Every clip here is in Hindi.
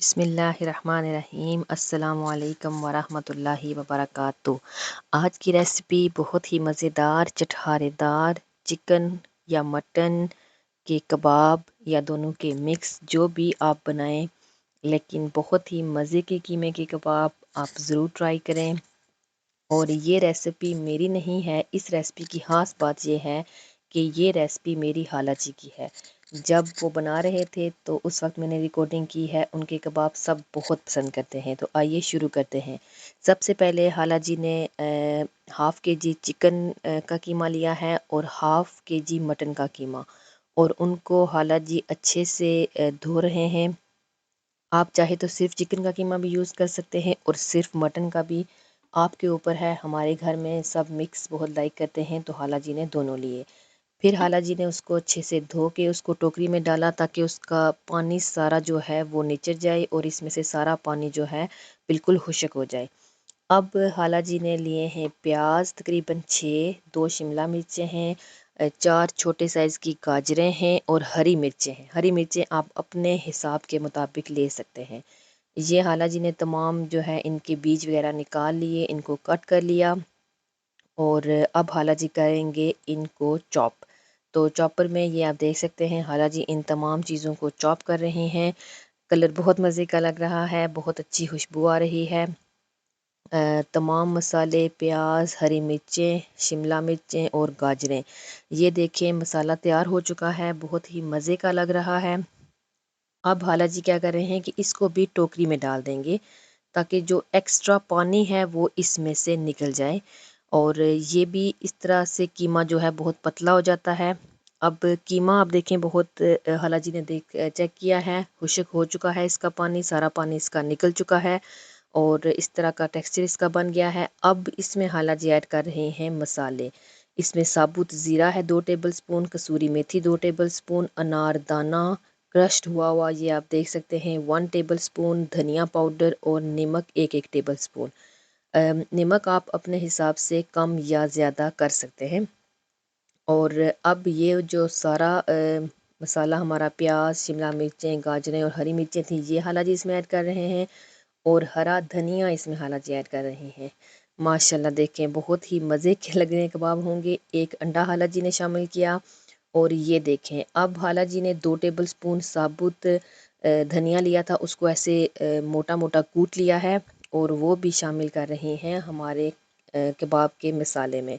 बिस्मिल्लाहिर्रहमानिर्रहीम अस्सलामुअलैकुम वरहमतुल्लाहि वबरकातुह। आज की रेसिपी बहुत ही मज़ेदार चटखारेदार चिकन या मटन के कबाब या दोनों के मिक्स जो भी आप बनाएं, लेकिन बहुत ही मज़े के कीमे के कबाब आप ज़रूर ट्राई करें। और ये रेसिपी मेरी नहीं है, इस रेसिपी की ख़ास बात यह है कि ये रेसिपी मेरी खाला जी की है। जब वो बना रहे थे तो उस वक्त मैंने रिकॉर्डिंग की है। उनके कबाब सब बहुत पसंद करते हैं। तो आइए शुरू करते हैं। सबसे पहले खाला जी ने हाफ़ के जी चिकन का कीमा लिया है और हाफ़ के जी मटन का कीमा, और उनको खाला जी अच्छे से धो रहे हैं। आप चाहे तो सिर्फ चिकन का कीमा भी यूज़ कर सकते हैं और सिर्फ मटन का भी, आपके ऊपर है। हमारे घर में सब मिक्स बहुत लाइक करते हैं, तो खाला जी ने दोनों लिए। फिर खाला जी ने उसको अच्छे से धो के उसको टोकरी में डाला ताकि उसका पानी सारा जो है वो निचर जाए और इसमें से सारा पानी जो है बिल्कुल खुश्क हो जाए। अब खाला जी ने लिए हैं प्याज तकरीबन 6, 2 शिमला मिर्चें हैं, 4 छोटे साइज़ की गाजरें हैं और हरी मिर्चें हैं। हरी मिर्चें आप अपने हिसाब के मुताबिक ले सकते हैं। ये खाला जी ने तमाम जो है इनके बीज वगैरह निकाल लिए, इनको कट कर लिया और अब खाला जी करेंगे इनको चॉप। तो चॉपर में ये आप देख सकते हैं खाला जी इन तमाम चीज़ों को चॉप कर रहे हैं। कलर बहुत मज़े का लग रहा है, बहुत अच्छी खुशबू आ रही है। तमाम मसाले प्याज, हरी मिर्चें, शिमला मिर्चें और गाजरें, ये देखें मसाला तैयार हो चुका है, बहुत ही मज़े का लग रहा है। अब खाला जी क्या कर रहे हैं कि इसको भी टोकरी में डाल देंगे ताकि जो एक्स्ट्रा पानी है वो इसमें से निकल जाए। और ये भी इस तरह से कीमा जो है बहुत पतला हो जाता है। अब कीमा आप देखें बहुत खाला जी ने चेक किया है, खुश्क हो चुका है, इसका पानी सारा पानी इसका निकल चुका है और इस तरह का टेक्सचर इसका बन गया है। अब इसमें खाला जी ऐड कर रहे हैं मसाले। इसमें साबुत ज़ीरा है 2 टेबल स्पून, कसूरी मेथी 2 टेबल स्पून, अनारदाना क्रश्ड हुआ हुआ ये आप देख सकते हैं 1 टेबल स्पून, धनिया पाउडर और नमक 1 टेबल स्पून। नमक आप अपने हिसाब से कम या ज़्यादा कर सकते हैं। और अब ये जो सारा मसाला हमारा प्याज, शिमला मिर्चें, गाजरें और हरी मिर्चें थी, ये खाला जी इसमें ऐड कर रहे हैं और हरा धनिया इसमें खाला जी ऐड कर रहे हैं। माशाल्लाह देखें बहुत ही मज़े के लगने कबाब होंगे। एक अंडा खाला जी ने शामिल किया और ये देखें अब खाला जी ने 2 टेबल स्पून साबुत धनिया लिया था, उसको ऐसे मोटा मोटा कूट लिया है और वो भी शामिल कर रहे हैं हमारे कबाब के मसाले में।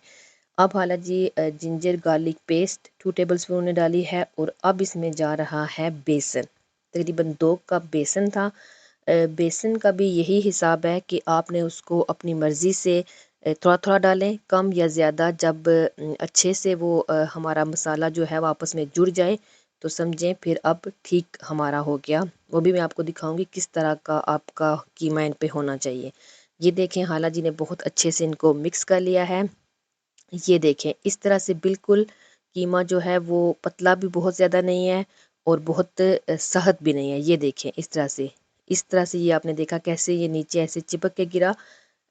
अब खाला जी ginger garlic paste 2 tablespoon ने डाली है और अब इसमें जा रहा है बेसन। तकरीबन 2 कप बेसन था। बेसन का भी यही हिसाब है कि आपने उसको अपनी मर्ज़ी से थोड़ा थोड़ा डालें, कम या ज़्यादा। जब अच्छे से वो हमारा मसाला जो है वो आपस में जुड़ जाए तो समझें फिर अब ठीक हमारा हो गया। वो भी मैं आपको दिखाऊंगी किस तरह का आपका कीमा इन पे होना चाहिए। ये देखें खाला जी ने बहुत अच्छे से इनको मिक्स कर लिया है। ये देखें इस तरह से बिल्कुल कीमा जो है वो पतला भी बहुत ज़्यादा नहीं है और बहुत सख्त भी नहीं है। ये देखें इस तरह से ये आपने देखा कैसे ये नीचे ऐसे चिपक के गिरा,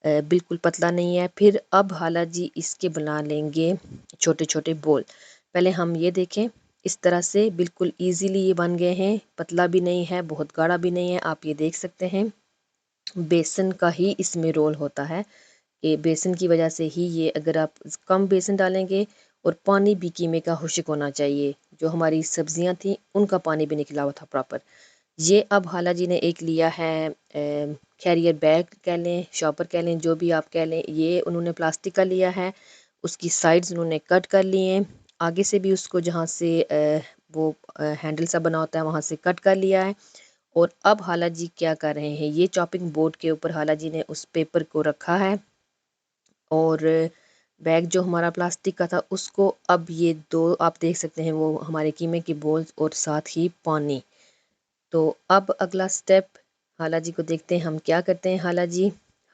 बिल्कुल पतला नहीं है। फिर अब खाला जी इसके बना लेंगे छोटे छोटे बोल। पहले हम ये देखें इस तरह से बिल्कुल इजीली ये बन गए हैं, पतला भी नहीं है बहुत गाढ़ा भी नहीं है। आप ये देख सकते हैं बेसन का ही इसमें रोल होता है कि बेसन की वजह से ही ये, अगर आप कम बेसन डालेंगे और पानी भी कीमे का खुश्क होना चाहिए। जो हमारी सब्जियां थी उनका पानी भी निकला हुआ था प्रॉपर। ये अब खाला जी ने एक लिया है कैरियर बैग कह लें, शॉपर कह लें, जो भी आप कह लें। ये उन्होंने प्लास्टिक का लिया है, उसकी साइड्स उन्होंने कट कर लिए हैं, आगे से भी उसको जहाँ से वो हैंडल सा बना होता है वहाँ से कट कर लिया है। और अब खाला जी क्या कर रहे हैं, ये चॉपिंग बोर्ड के ऊपर खाला जी ने उस पेपर को रखा है और बैग जो हमारा प्लास्टिक का था उसको, अब ये 2 आप देख सकते हैं वो हमारे कीमे की बोल्स और साथ ही पानी। तो अब अगला स्टेप खाला जी को देखते हैं हम क्या करते हैं।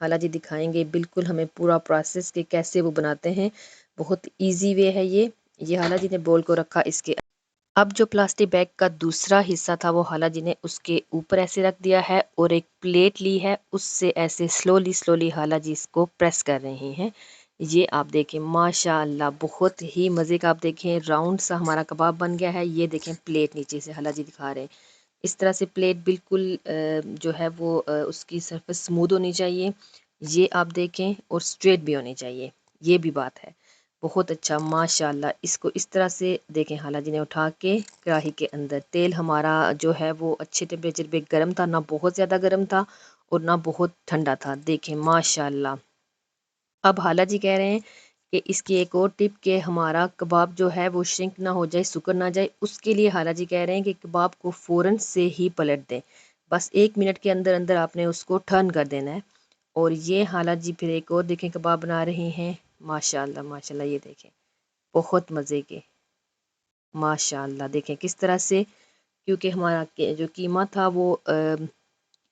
खाला जी दिखाएंगे बिल्कुल हमें पूरा प्रोसेस के कैसे वो बनाते हैं। बहुत इजी वे है ये खाला जी ने बोल को रखा इसके। अब जो प्लास्टिक बैग का दूसरा हिस्सा था वो खाला जी ने उसके ऊपर ऐसे रख दिया है और एक प्लेट ली है, उससे ऐसे स्लोली स्लोली खाला जी इसको प्रेस कर रहे हैं। ये आप देखें माशाअल्लाह बहुत ही मज़े का, आप देखें राउंड सा हमारा कबाब बन गया है। ये देखें प्लेट नीचे से खाला जी दिखा रहे हैं, इस तरह से प्लेट बिल्कुल जो है वो उसकी सरफेस स्मूथ होनी चाहिए, ये आप देखें, और स्ट्रेट भी होनी चाहिए, ये भी बात है। बहुत अच्छा माशाल्लाह। इसको इस तरह से देखें, हाला जी ने उठा के कढ़ाई के अंदर, तेल हमारा जो है वो अच्छे टेम्परेचर पे गर्म था, ना बहुत ज़्यादा गर्म था और ना बहुत ठंडा था। देखें माशाल्लाह। अब हाला जी कह रहे हैं कि इसकी एक और टिप, के हमारा कबाब जो है वो श्रिंक ना हो जाए, सुकर ना जाए, उसके लिए हाला जी कह रहे हैं कि कबाब को फ़ौरन से ही पलट दें। बस 1 मिनट के अंदर अंदर आपने उसको टर्न कर देना है। और ये हाला जी फिर एक और देखें कबाब बना रही हैं। माशाल्लाह माशाल्लाह, ये देखें बहुत मज़े के। माशाल्लाह देखें किस तरह से, क्योंकि हमारा जो कीमा था वो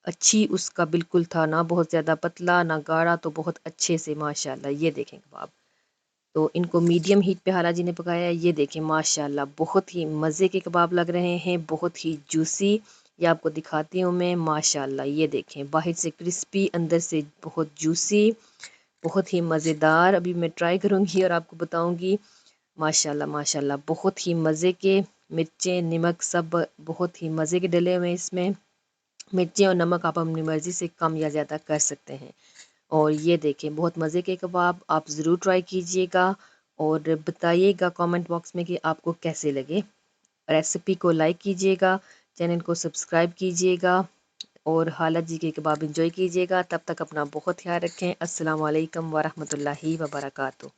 अच्छी उसका बिल्कुल था, ना बहुत ज़्यादा पतला ना गाढ़ा, तो बहुत अच्छे से माशाल्लाह। ये देखें कबाब, तो इनको मीडियम हीट पे हाला जी ने पकाया है। ये देखें माशाल्लाह, बहुत ही मज़े के कबाब लग रहे हैं, बहुत ही जूसी। ये आपको दिखाती हूँ मैं माशाल्लाह। ये देखें बाहर से क्रिस्पी, अंदर से बहुत जूसी, बहुत ही मज़ेदार। अभी मैं ट्राई करूँगी और आपको बताऊँगी। माशाल्लाह माशाल्लाह, बहुत ही मज़े के। मिर्चें नमक सब बहुत ही मज़े के डले हुए हैं इसमें। मिर्चें और नमक आप अपनी मर्ज़ी से कम या ज़्यादा कर सकते हैं। और ये देखें बहुत मज़े के कबाब, आप ज़रूर ट्राई कीजिएगा और बताइएगा कमेंट बॉक्स में कि आपको कैसे लगे। रेसिपी को लाइक कीजिएगा, चैनल को सब्सक्राइब कीजिएगा और हाला जी के कबाब इंजॉय कीजिएगा। तब तक अपना बहुत ख्याल रखें। अस्सलाम वालेकुम वरहमतुल्लाहि वबरकातुहू।